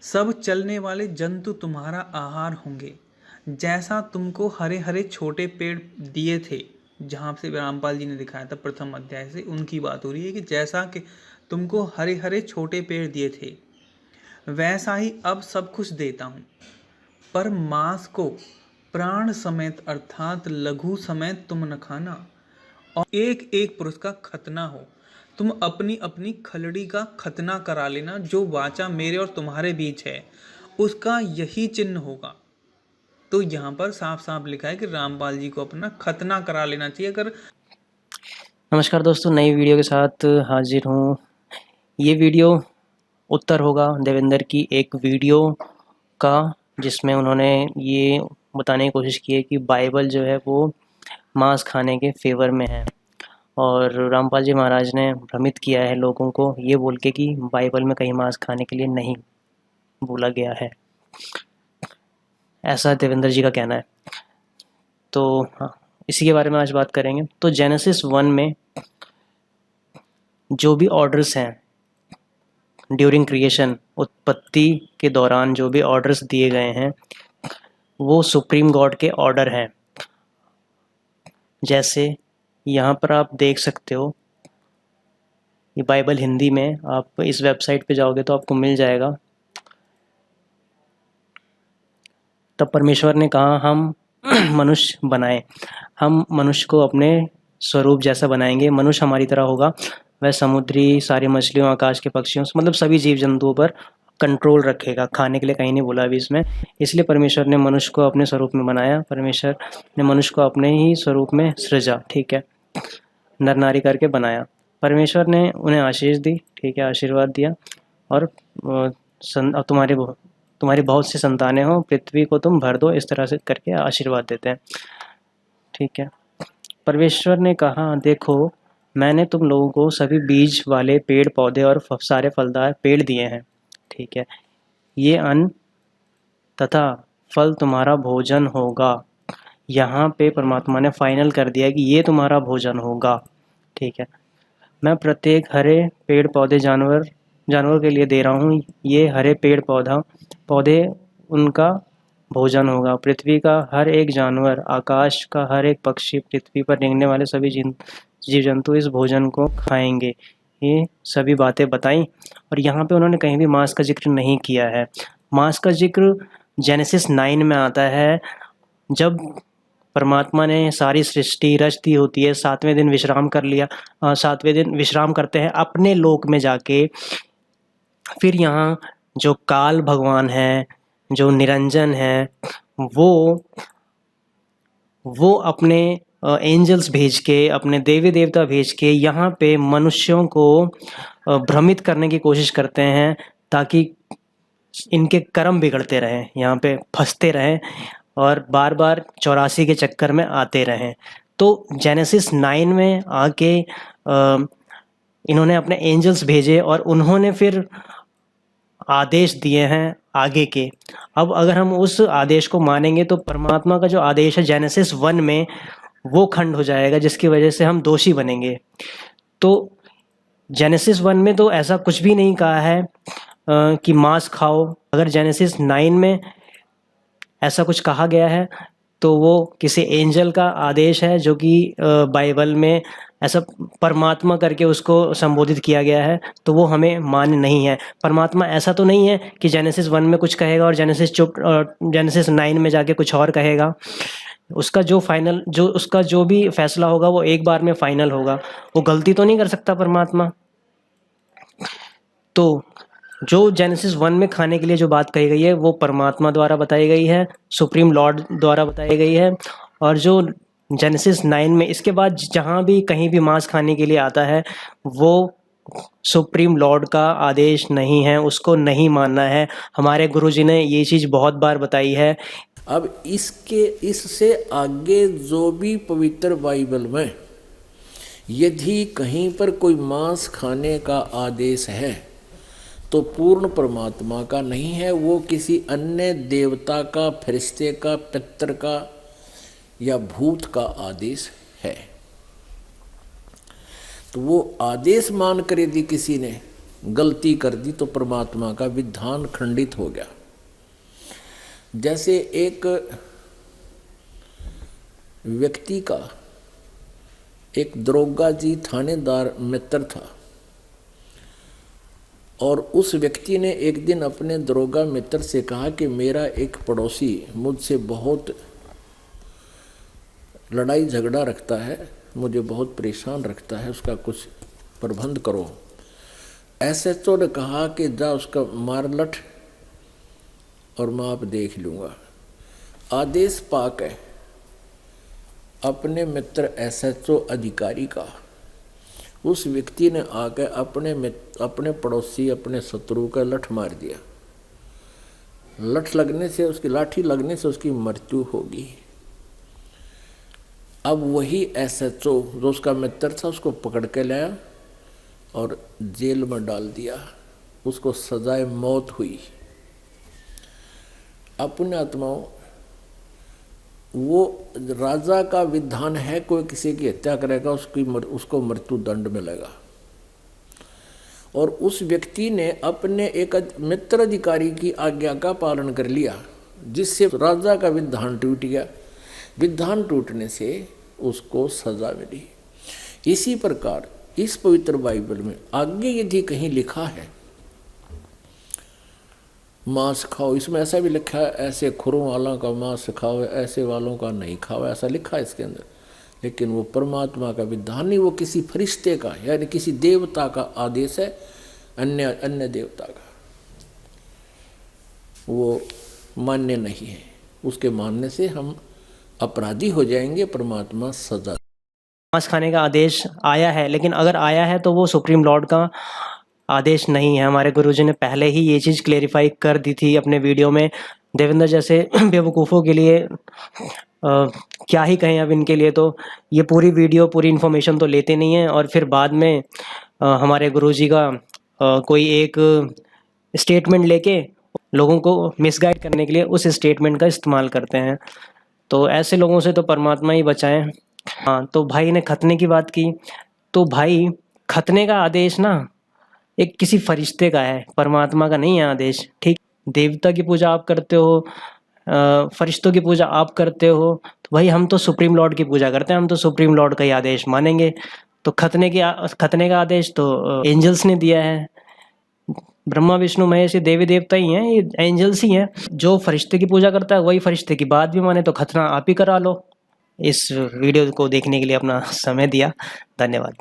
सब चलने वाले जंतु तुम्हारा आहार होंगे। जैसा तुमको हरे हरे छोटे पेड़ दिए थे, जहाँ से रामपाल जी ने दिखाया था प्रथम अध्याय से, उनकी बात हो रही है कि जैसा कि तुमको हरे हरे छोटे पेड़ दिए थे, वैसा ही अब सब कुछ देता हूँ। पर मांस को प्राण समेत अर्थात लघु समेत तुम न खाना, और एक एक पुरुष का खतना हो। तुम अपनी अपनी खलड़ी का खतना करा लेना। जो वाचा मेरे और तुम्हारे बीच है, उसका यही चिन्ह होगा। तो यहाँ पर साफ साफ लिखा है कि रामपाल जी को अपना खतना करा लेना चाहिए। अगर नमस्कार दोस्तों, नई वीडियो के साथ हाजिर हूँ। ये वीडियो उत्तर होगा देवेंद्र की एक वीडियो का, जिसमें उन्होंने ये बताने की कोशिश की है कि बाइबल जो है वो मांस खाने के फेवर में है, और रामपाल जी महाराज ने भ्रमित किया है लोगों को ये बोल के कि बाइबल में कहीं मांस खाने के लिए नहीं बोला गया है। ऐसा देवेंद्र जी का कहना है। तो हाँ, इसी के बारे में आज बात करेंगे। तो जेनेसिस 1 में जो भी ऑर्डर्स हैं ड्यूरिंग क्रिएशन, उत्पत्ति के दौरान जो भी ऑर्डर्स दिए गए हैं वो सुप्रीम गॉड के ऑर्डर हैं। जैसे यहाँ पर आप देख सकते हो, ये बाइबल हिंदी में, आप इस वेबसाइट पे जाओगे तो आपको मिल जाएगा। तब परमेश्वर ने कहा हम मनुष्य बनाए, हम मनुष्य को अपने स्वरूप जैसा बनाएंगे, मनुष्य हमारी तरह होगा। वह समुद्री सारी मछलियों, आकाश के पक्षियों, मतलब सभी जीव जंतुओं पर कंट्रोल रखेगा। खाने के लिए कहीं नहीं बोला अभी इसमें। इसलिए परमेश्वर ने मनुष्य को अपने स्वरूप में बनाया, परमेश्वर ने मनुष्य को अपने ही स्वरूप में सृजा, ठीक है, नर नारी करके बनाया। परमेश्वर ने उन्हें आशीष दी, ठीक है, आशीर्वाद दिया, और तुम्हारी बहुत सी संतानें हो, पृथ्वी को तुम भर दो, इस तरह से करके आशीर्वाद देते हैं, ठीक है। परमेश्वर ने कहा देखो, मैंने तुम लोगों को सभी बीज वाले पेड़ पौधे और सारे फलदार पेड़ दिए हैं, ठीक है, ये अन्न तथा फल तुम्हारा भोजन होगा। यहाँ पे परमात्मा ने फाइनल कर दिया कि ये तुम्हारा भोजन होगा, ठीक है। मैं प्रत्येक हरे पेड़ पौधे जानवर के लिए दे रहा हूँ, ये हरे पेड़ पौधे उनका भोजन होगा। पृथ्वी का हर एक जानवर, आकाश का हर एक पक्षी, पृथ्वी पर रेंगने वाले सभी जीव जंतु इस भोजन को खाएंगे। ये सभी बातें बताई, और यहाँ पे उन्होंने कहीं भी मांस का जिक्र नहीं किया है। मांस का जिक्र जेनेसिस 9 में आता है, जब परमात्मा ने सारी सृष्टि रच दी होती है, 7वें दिन विश्राम कर लिया। 7वें दिन विश्राम करते हैं अपने लोक में जाके। फिर यहाँ जो काल भगवान है, जो निरंजन है, वो अपने एंजल्स भेज के, अपने देवी देवता भेज के यहाँ पे मनुष्यों को भ्रमित करने की कोशिश करते हैं, ताकि इनके कर्म बिगड़ते रहें, यहाँ पे फंसते रहें, और बार बार 84 के चक्कर में आते रहें। तो जेनेसिस 9 में आके इन्होंने अपने एंजल्स भेजे, और उन्होंने फिर आदेश दिए हैं आगे के। अब अगर हम उस आदेश को मानेंगे तो परमात्मा का जो आदेश है जेनेसिस 1 में, वो खंड हो जाएगा, जिसकी वजह से हम दोषी बनेंगे। तो जेनेसिस 1 में तो ऐसा कुछ भी नहीं कहा है कि मांस खाओ। अगर जेनेसिस 9 में ऐसा कुछ कहा गया है तो वो किसी एंजल का आदेश है, जो कि बाइबल में ऐसा परमात्मा करके उसको संबोधित किया गया है, तो वो हमें मान्य नहीं है। परमात्मा ऐसा तो नहीं है कि जेनेसिस 1 में कुछ कहेगा और जेनेसिस 9 में जाके कुछ और कहेगा। उसका जो भी फैसला होगा वो एक बार में फाइनल होगा। वो गलती तो नहीं कर सकता परमात्मा। तो जो जेनेसिस 1 में खाने के लिए जो बात कही गई है वो परमात्मा द्वारा बताई गई है, सुप्रीम लॉर्ड द्वारा बताई गई है। और जो जेनेसिस 9 में इसके बाद जहाँ भी कहीं भी मांस खाने के लिए आता है, वो सुप्रीम लॉर्ड का आदेश नहीं है, उसको नहीं मानना है। हमारे गुरुजी ने ये चीज़ बहुत बार बताई है। अब इससे आगे जो भी पवित्र बाइबल में यदि कहीं पर कोई मांस खाने का आदेश है तो पूर्ण परमात्मा का नहीं है, वो किसी अन्य देवता का, फरिश्ते का, पितर का या भूत का आदेश है। तो वो आदेश मान कर यदि किसी ने गलती कर दी तो परमात्मा का विधान खंडित हो गया। जैसे एक व्यक्ति का एक दरोगा जी थानेदार मित्र था, और उस व्यक्ति ने एक दिन अपने दरोगा मित्र से कहा कि मेरा एक पड़ोसी मुझसे बहुत लड़ाई झगड़ा रखता है, मुझे बहुत परेशान रखता है, उसका कुछ प्रबंध करो। एसएचओ ने कहा कि जा उसका मार लठ और मैं आप देख लूँगा। आदेश पाक है अपने मित्र एसएचओ अधिकारी का। उस व्यक्ति ने आकर अपने पड़ोसी अपने शत्रु का लठ मार दिया। लठ लगने से, उसकी लाठी लगने से उसकी मृत्यु होगी। अब वही एसएचओ जो उसका मित्र था उसको पकड़ के लाया और जेल में डाल दिया, उसको सजाए मौत हुई। अपने आत्माओं, वो राजा का विधान है, कोई किसी की हत्या करेगा उसको मृत्यु दंड मिलेगा। और उस व्यक्ति ने अपने एक मित्र अधिकारी की आज्ञा का पालन कर लिया, जिससे राजा का विधान टूट गया। विधान टूटने से उसको सजा मिली। इसी प्रकार इस पवित्र बाइबल में आगे यदि कहीं लिखा है मांस खाओ, इसमें ऐसा भी लिखा है ऐसे खुरों वालों का मांस खाओ, ऐसे वालों का नहीं खाओ, ऐसा लिखा है इसके अंदर। लेकिन वो परमात्मा का विधान नहीं, वो किसी फरिश्ते का यानी किसी देवता का आदेश है, अन्य देवता का, वो मान्य नहीं है। उसके मानने से हम अपराधी हो जाएंगे, परमात्मा सजा। मांस खाने का आदेश आया है, लेकिन अगर आया है तो वो सुप्रीम लॉर्ड का आदेश नहीं है। हमारे गुरुजी ने पहले ही ये चीज़ क्लेरिफाई कर दी थी अपने वीडियो में। देवेंद्र जैसे बेवकूफ़ों के लिए क्या ही कहें अब इनके लिए, तो ये पूरी वीडियो पूरी इन्फॉर्मेशन तो लेते नहीं हैं, और फिर बाद में हमारे गुरुजी का कोई एक स्टेटमेंट लेके लोगों को मिसगाइड करने के लिए उस स्टेटमेंट का इस्तेमाल करते हैं। तो ऐसे लोगों से तो परमात्मा ही बचाएं। हाँ, तो भाई ने खतने की बात की, तो भाई खतने का आदेश ना एक किसी फरिश्ते का है, परमात्मा का नहीं है आदेश। ठीक, देवता की पूजा आप करते हो, फरिश्तों की पूजा आप करते हो, तो भाई हम तो सुप्रीम लॉर्ड की पूजा करते हैं, हम तो सुप्रीम लॉर्ड का ही आदेश मानेंगे। तो खतने का आदेश तो एंजल्स ने दिया है। ब्रह्मा विष्णु महेश ये देवी देवता ही हैं, ये एंजल्स ही हैं। जो फरिश्ते की पूजा करता है वही फरिश्ते की बात भी माने, तो खतना आप ही करा लो। इस वीडियो को देखने के लिए अपना समय दिया, धन्यवाद।